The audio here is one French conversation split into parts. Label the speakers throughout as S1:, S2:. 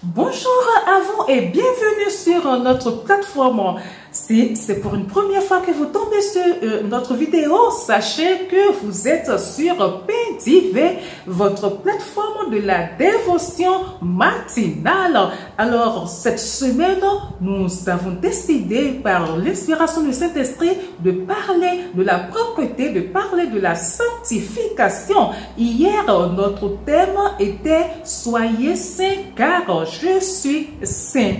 S1: Bonjour à vous et bienvenue sur notre plateforme. Si c'est pour une première fois que vous tombez sur notre vidéo, sachez que vous êtes sur PDV, votre plateforme de la dévotion matinale. Alors, cette semaine, nous avons décidé par l'inspiration du Saint-Esprit de parler de la propreté, de parler de la sanctification. Hier, notre thème était « Soyez saints car je suis saint ».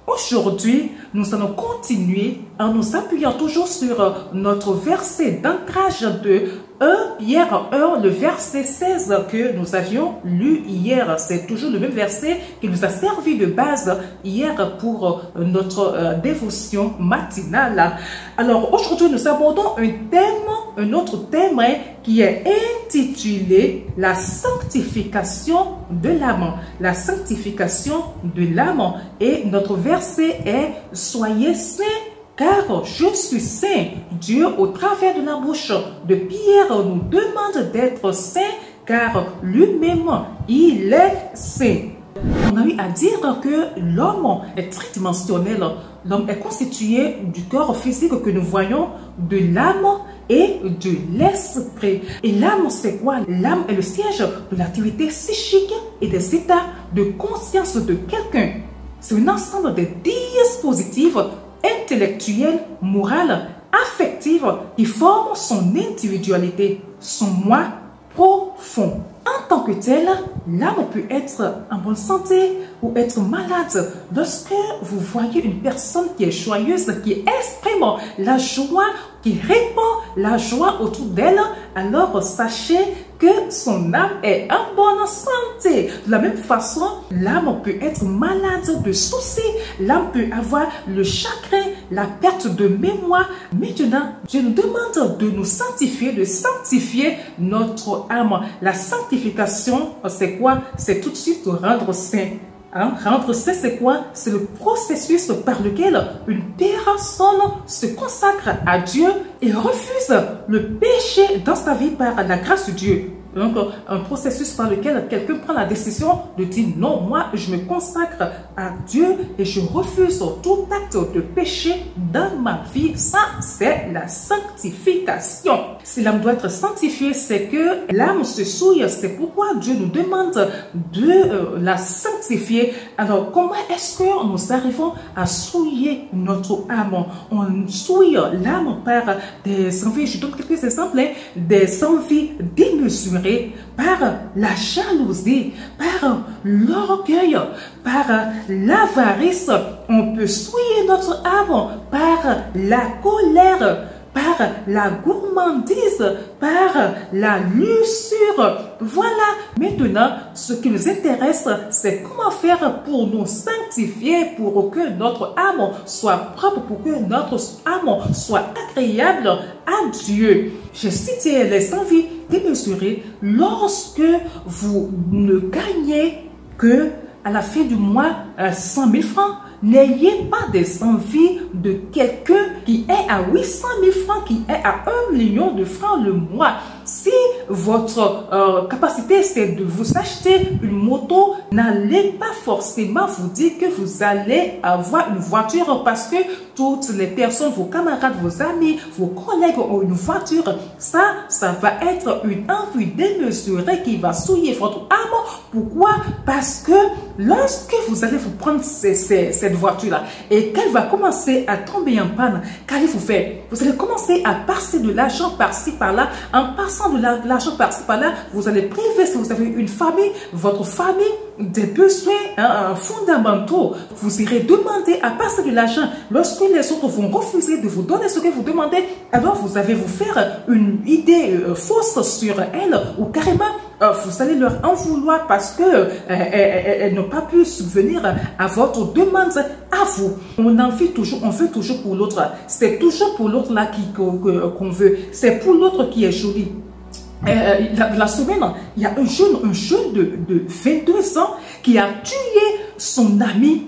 S1: Aujourd'hui, nous allons continuer en nous appuyant toujours sur notre verset d'ancrage de 1 Pierre 1, le verset 16 que nous avions lu hier. C'est toujours le même verset qui nous a servi de base hier pour notre dévotion matinale. Alors aujourd'hui, nous abordons un autre thème qui est intitulé « La sanctification de l'âme ». La sanctification de l'âme. Et notre verset est « Soyez saints car je suis saint ». Dieu, au travers de la bouche de Pierre, nous demande d'être saints car lui-même, il est saint. On a eu à dire que l'homme est tridimensionnel. L'homme est constitué du corps physique que nous voyons, de l'âme et de l'esprit. Et l'âme, c'est quoi? L'âme est le siège de l'activité psychique et des états de conscience de quelqu'un. C'est un ensemble de dispositifs intellectuels, morales, affectives qui forment son individualité, son moi profond. En tant que tel, l'âme peut être en bonne santé ou être malade. Lorsque vous voyez une personne qui est joyeuse, qui exprime la joie, qui répand la joie autour d'elle, alors sachez que son âme est en bonne santé. De la même façon, l'âme peut être malade de soucis. L'âme peut avoir le chagrin, la perte de mémoire. Maintenant, Dieu nous demande de nous sanctifier, de sanctifier notre âme. La sanctification, c'est quoi? C'est tout de suite rendre saint. Rendre saint, c'est quoi? C'est le processus par lequel une personne se consacre à Dieu et refuse le péché dans sa vie par la grâce de Dieu. Donc, un processus par lequel quelqu'un prend la décision de dire non, moi, je me consacre à Dieu et je refuse tout acte de péché dans ma vie. Ça, c'est la sanctification. Si l'âme doit être sanctifiée, c'est que l'âme se souille. C'est pourquoi Dieu nous demande de la sanctifier. Alors, comment est-ce que nous arrivons à souiller notre âme? On souille l'âme par des envies, je donne quelques exemples, des envies démesurées, par la jalousie, par l'orgueil, par l'avarice. On peut souiller notre âme par la colère, par la gourmandise, par la luxure. Voilà. Maintenant, ce qui nous intéresse, c'est comment faire pour nous sanctifier, pour que notre âme soit propre, pour que notre âme soit agréable à Dieu. J'ai cité les envies démesurées. Lorsque vous ne gagnez que à la fin du mois 100 000 francs, n'ayez pas des envies de quelqu'un qui est à 800 000 francs, qui est à 1 million de francs le mois. Si votre capacité, c'est de vous acheter une moto, n'allez pas forcément vous dire que vous allez avoir une voiture parce que toutes les personnes, vos camarades, vos amis, vos collègues ont une voiture. Ça va être une envie démesurée qui va souiller votre âme. Pourquoi? Parce que lorsque vous allez vous prendre cette voiture-là et qu'elle va commencer à tomber en panne, qu'allez-vous faire? Vous allez commencer à passer de l'argent par-ci par-là. En passant de l'argent par-ci par-là, vous allez priver, si vous avez une famille, votre famille, des besoins fondamentaux. Vous irez demander à passer de l'argent. Lorsque les autres vont refuser de vous donner ce que vous demandez, alors vous allez vous faire une idée fausse sur elles ou carrément vous allez leur en vouloir parce que elles n'ont pas pu subvenir à votre demande à vous. On en fait toujours, on veut toujours pour l'autre. C'est toujours pour l'autre là qu'on veut. C'est pour l'autre qui est joli. La semaine, il y a un jeune de 22 ans qui a tué son ami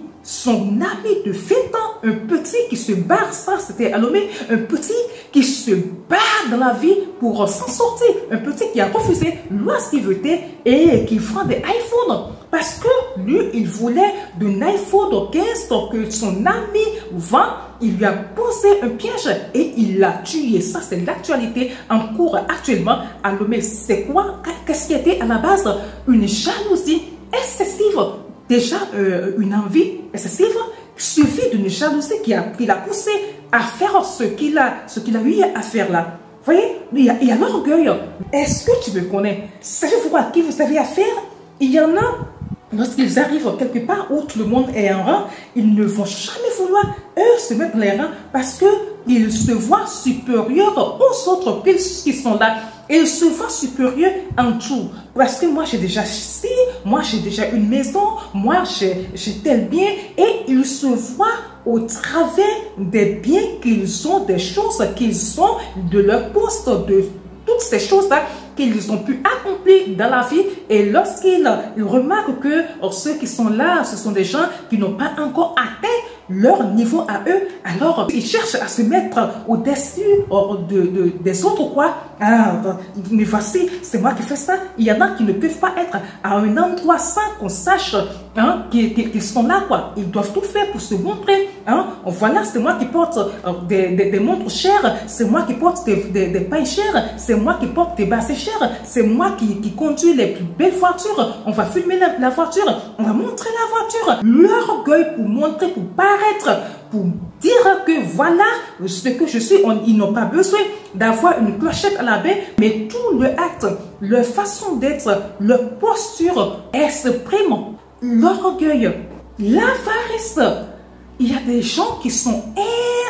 S1: de 20 ans, un petit qui se barre, ça c'était à Lomé, un petit qui se barre dans la vie pour s'en sortir, un petit qui a refusé lorsqu'il veut et qui vend des iPhones Parce que lui, il voulait d'un iPhone 15 que son ami vend. Il lui a posé un piège et il l'a tué. Ça, c'est l'actualité en cours actuellement à Lomé. C'est quoi? Qu'est-ce qui était à la base? Une jalousie excessive. Déjà, une envie excessive suivie d'une jalousie qui l'a poussé à faire ce qu'il a eu à faire là. Vous voyez, il y a l'orgueil. Est-ce que tu me connais? Savez-vous à qui vous avez affaire? Il y en a, lorsqu'ils arrivent quelque part où tout le monde est en rang, ils ne vont jamais vouloir, eux, se mettre dans les rangs parce qu'ils se voient supérieurs aux autres qui sont là. Et ils se voient supérieurs en tout. Parce que moi, j'ai déjà ci, moi, j'ai déjà une maison, moi, j'ai tel bien. Et ils se voient au travers des biens qu'ils ont, des choses qu'ils ont, de leur poste, de toutes ces choses-là qu'ils ont pu accomplir dans la vie. Et lorsqu'ils remarquent que ceux qui sont là, ce sont des gens qui n'ont pas encore atteint leur niveau à eux, alors ils cherchent à se mettre au-dessus des autres, quoi. Ah, mais voici, c'est moi qui fais ça. Il y en a qui ne peuvent pas être à un endroit sans qu'on sache qu'ils sont là, quoi. Ils doivent tout faire pour se montrer. Voilà, c'est moi qui porte des montres chères, c'est moi qui porte des pailles chères, c'est moi qui porte des bassets chères, c'est moi qui conduis les plus belles voitures. On va filmer la voiture, on va montrer la voiture. L'orgueil pour montrer, pour paraître, pour dire que voilà ce que je suis. Ils n'ont pas besoin d'avoir une clochette à la main, mais tout le acte, leur façon d'être, leur posture exprime l'orgueil, l'avarice. Il y a des gens qui sont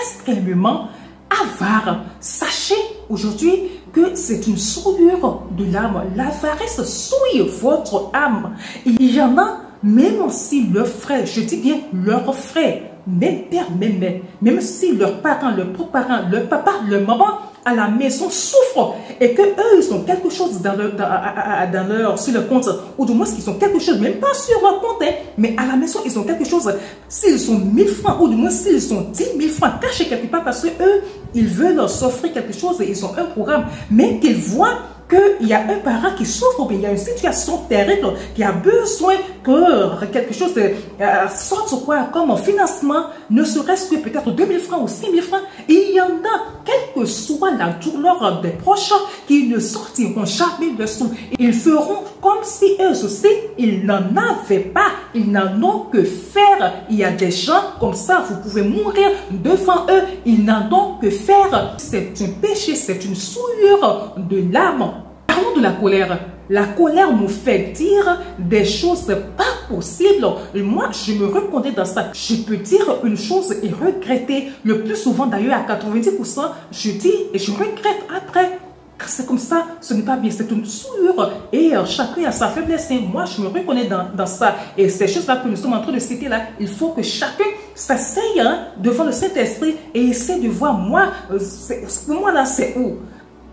S1: extrêmement avares. Sachez aujourd'hui que c'est une souillure de l'âme. L'avarice souille votre âme. Il y en a, même si leurs frères, je dis bien leurs frères, même père, même mère, même si leurs parents, leurs propres-parents, leur papa, leur maman à la maison souffrent et que eux ils ont quelque chose sur leur compte, ou du moins qu'ils ont quelque chose, même pas sur leur compte, mais à la maison ils ont quelque chose. S'ils ont 1000 francs, ou du moins s'ils ont 10 000 francs cachés quelque part parce que eux ils veulent s'offrir quelque chose et ils ont un programme, mais qu'ils voient qu'il y a un parent qui souffre, ou bien il y a une situation terrible qui a besoin que quelque chose sorte quoi, comme financement, ne serait-ce que peut-être 2000 francs ou 6000 francs. Il y en a, quelle que soit la douleur des proches, qui ne sortiront jamais de sous. Ils feront comme si eux aussi, ils n'en avaient pas, ils n'en ont que faire. Il y a des gens comme ça, vous pouvez mourir devant eux, ils n'en ont que faire. C'est un péché, c'est une souillure de l'âme. Parlons de la colère. La colère nous fait dire des choses pas possibles. Moi, je me reconnais dans ça. Je peux dire une chose et regretter. Le plus souvent, d'ailleurs, à 90%, je dis et je regrette après. C'est comme ça, ce n'est pas bien, c'est une souillure et chacun a sa faiblesse. Et moi, je me reconnais dans ça. Et ces choses-là que nous sommes en train de citer là, il faut que chacun s'asseye devant le Saint-Esprit et essaie de voir, moi, pour moi là, c'est où?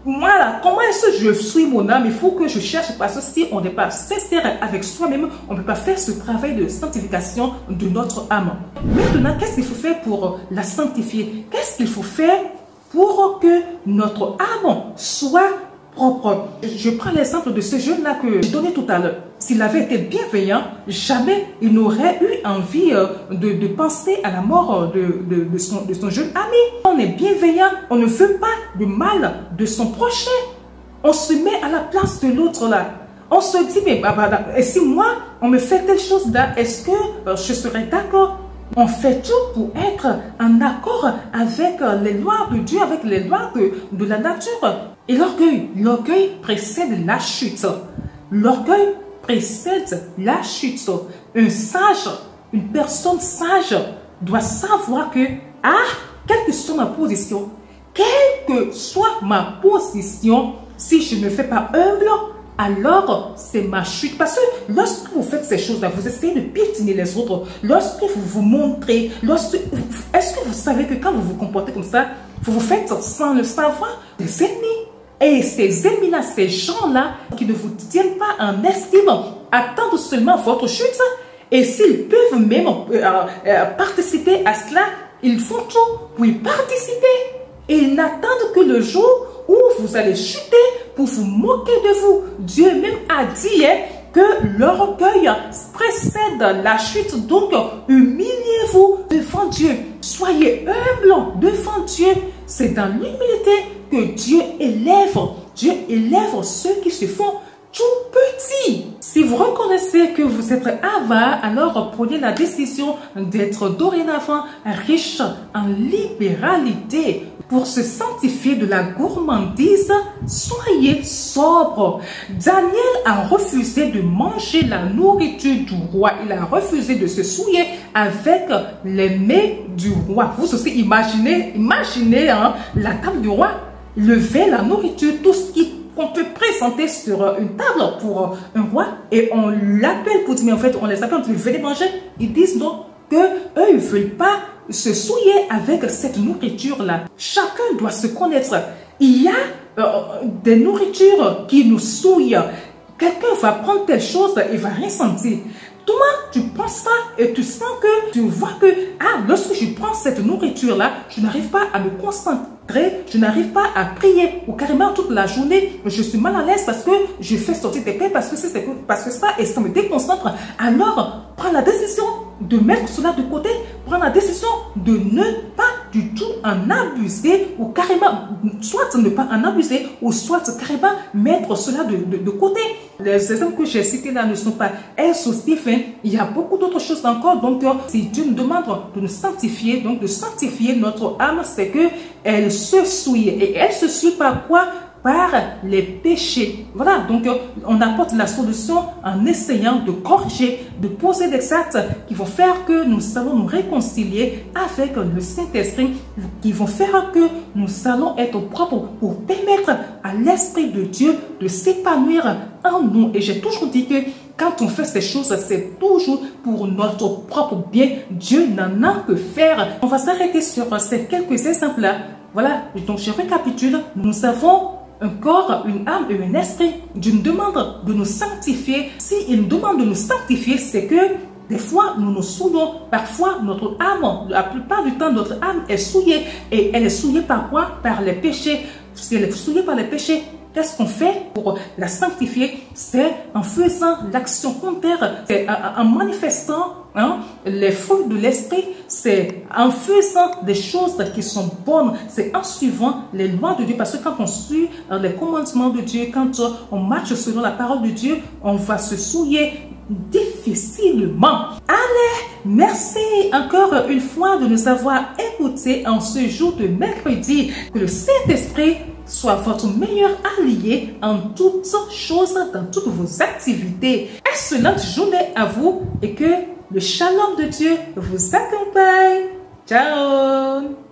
S1: Moi là, comment est-ce que je suis mon âme? Il faut que je cherche, parce que si on n'est pas sincère avec soi-même, on ne peut pas faire ce travail de sanctification de notre âme. Maintenant, qu'est-ce qu'il faut faire pour la sanctifier? Qu'est-ce qu'il faut faire pour que notre âme soit propre? Je prends l'exemple de ce jeune-là que je donnais tout à l'heure. S'il avait été bienveillant, jamais il n'aurait eu envie de penser à la mort de son jeune ami. On est bienveillant, on ne veut pas le mal de son prochain. On se met à la place de l'autre là. On se dit, mais et si moi, on me fait telle chose là, est-ce que je serais d'accord? On fait tout pour être en accord avec les lois de Dieu, avec les lois de la nature. Et l'orgueil précède la chute. L'orgueil précède la chute. Un sage, une personne sage doit savoir que, quelle que soit ma position, si je ne fais pas humble, alors c'est ma chute. Parce que lorsque vous faites ces choses-là, vous essayez de piétiner les autres, lorsque vous vous montrez, est-ce que vous savez que quand vous vous comportez comme ça, vous vous faites sans le savoir des ennemis? Et ces ennemis-là, ces gens-là qui ne vous tiennent pas en estime, attendent seulement votre chute. Et s'ils peuvent même participer à cela, ils font tout pour y participer. Et ils n'attendent que le jour où vous allez chuter pour vous moquer de vous. Dieu même a dit que l'orgueil précède la chute. Donc, humiliez-vous devant Dieu. Soyez humble devant Dieu. C'est dans l'humilité que Dieu élève. Dieu élève ceux qui se font tout petits. Si vous reconnaissez que vous êtes avare, alors prenez la décision d'être dorénavant riche en libéralité. Pour se sanctifier de la gourmandise, soyez sobre. Daniel a refusé de manger la nourriture du roi. Il a refusé de se souiller avec les mets du roi. Vous aussi imaginez hein, la table du roi, lever la nourriture, tout ce qu'on peut présenter sur une table pour un roi, et on l'appelle pour dire, mais en fait, on les appelle, on dit, venez manger. Ils disent donc que eux, ils ne veulent pas se souiller avec cette nourriture-là. Chacun doit se connaître. Il y a des nourritures qui nous souillent. Quelqu'un va prendre telle chose et va rien sentir. Toi, tu prends ça et tu sens que, tu vois que, lorsque je prends cette nourriture-là, je n'arrive pas à me concentrer, je n'arrive pas à prier, ou carrément toute la journée, je suis mal à l'aise parce que je fais sortir des plaies, parce que ça, et ça me déconcentre. Alors, prends la décision de mettre cela de côté, prends la décision de ne pas du tout en abuser, ou carrément, soit ne pas en abuser, ou soit carrément mettre cela de côté. Les exemples que j'ai cités là ne sont pas exhaustifs, hein. Il y a beaucoup d'autres choses encore. Donc, si Dieu nous demande de nous sanctifier, donc de sanctifier notre âme, c'est que elle se souille. Et elle se souille par quoi? Par les péchés. Voilà, donc on apporte la solution en essayant de corriger, de poser des actes qui vont faire que nous allons nous réconcilier avec le Saint-Esprit, qui vont faire que nous allons être propres pour permettre à l'Esprit de Dieu de s'épanouir en nous. Et j'ai toujours dit que quand on fait ces choses, c'est toujours pour notre propre bien. Dieu n'en a que faire. On va s'arrêter sur ces quelques exemples-là. Voilà, donc je récapitule. Nous avons un corps, une âme et un esprit. Dieu nous demande de nous sanctifier. S'il nous demande de nous sanctifier, c'est que des fois, nous nous souillons. Parfois, notre âme, la plupart du temps, notre âme est souillée. Et elle est souillée par quoi? Par les péchés. Si elle est souillée par les péchés, qu'est-ce qu'on fait pour la sanctifier? C'est en faisant l'action contraire, c'est en manifestant les fruits de l'esprit, c'est en faisant des choses qui sont bonnes, c'est en suivant les lois de Dieu. Parce que quand on suit les commandements de Dieu, quand on marche selon la parole de Dieu, on va se souiller difficilement. Allez, merci encore une fois de nous avoir écoutés en ce jour de mercredi. Que le Saint-Esprit soit votre meilleur allié en toutes choses, dans toutes vos activités. Excellente journée à vous et que le shalom de Dieu vous accompagne. Ciao!